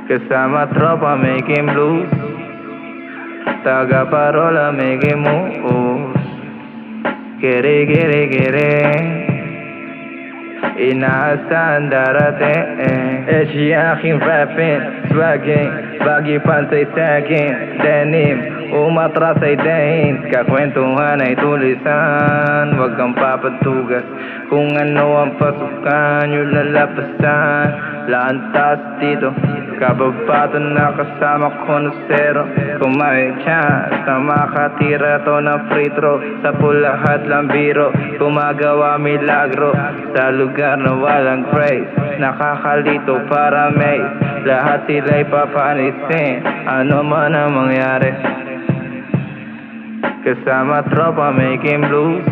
Kasama tropa making blues, taga parola making moves. Kere kere kere, inaasahan darating. Edgy aking rapping, swagging, baggy pantay sagging, denim, umatras ay dahin, kakwentuhan ay tulisan. Huwag kang papatugas kung ano ang pasukan, yung lalapasan. Lantas dito, kababatan na kasama ko na zero. Kumain siya sa makatira to na free throw, sa pulahat lang biro, gumagawa milagro sa lugar na walang praise. Nakakalito para maze, lahat sila'y papanisin, ano man ang mangyari. Kasama tropa making blues,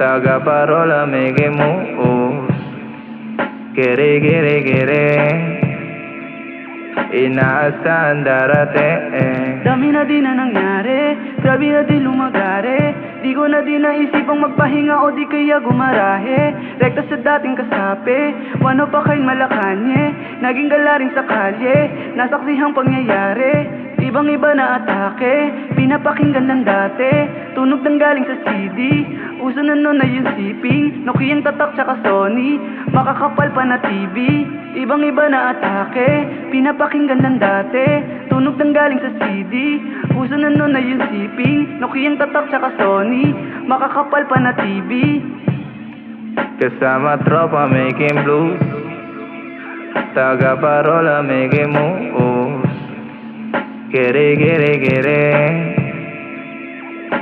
taga parola making moves. Kere kere kere, inaasahan darating. Dami na din na nangyari, grabe na din lumagari. Di ko na din naisipang magpahinga o di kaya gumarahe. Rekta sa dating kasapi, wano pa kay Malakanye. Naging galaring sa kalye, nasaksihang pangyayari. Ibang iba na atake, pinapakinggan ng dati. Tunog ng galing sa CD, uso na nun na yung siping. Nokiang tatak tsaka Sony, makakapal pa na TV. Ibang iba na atake, pinapakinggan ng dati. Tunog ng galing sa CD, uso na nun na yung siping. Nokiang tatak tsaka Sony, makakapal pa na TV. Kasama tropa making blues, taga parola making moves. Kere kere kere,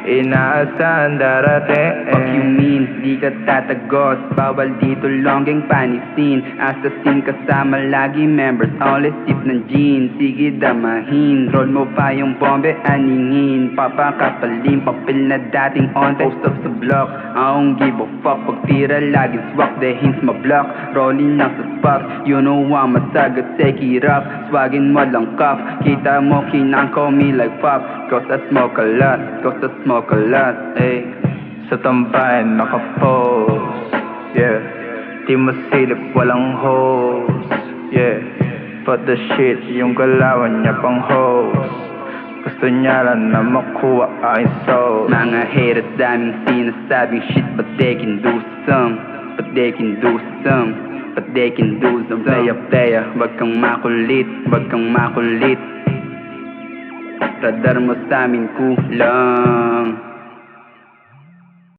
inaasahan darating. Fuck you mean, di ka tatagos. Bawal dito longgeng panisin. Assassin kasama lagi members, always sip ng gin. Sige damahin, roll mo pa yung bombe aningin. Papakapalin, papel na dating on. Post up sa block, I don't give a fuck. Pagtira lagi swak, the hints ma-block. Rolling lang sa spot, you know I'm masagot. Take it up, swagin mo lang cup. Kita mo kinang me like pop, cause I smoke a lot, cause I smoke a lot, ayy. Sa tambayan nakapose, yeah. Di masilip, walang hose, yeah. But the shit, yung galawan niya pang hose. Gusto niya lang na makuha aking soul. Mga haters daming sinasabing shit, but they can do some, but they can do some, but they can do some. Playa, wag kang makulit, wag kang makulit. Radar mo sa amin kulang.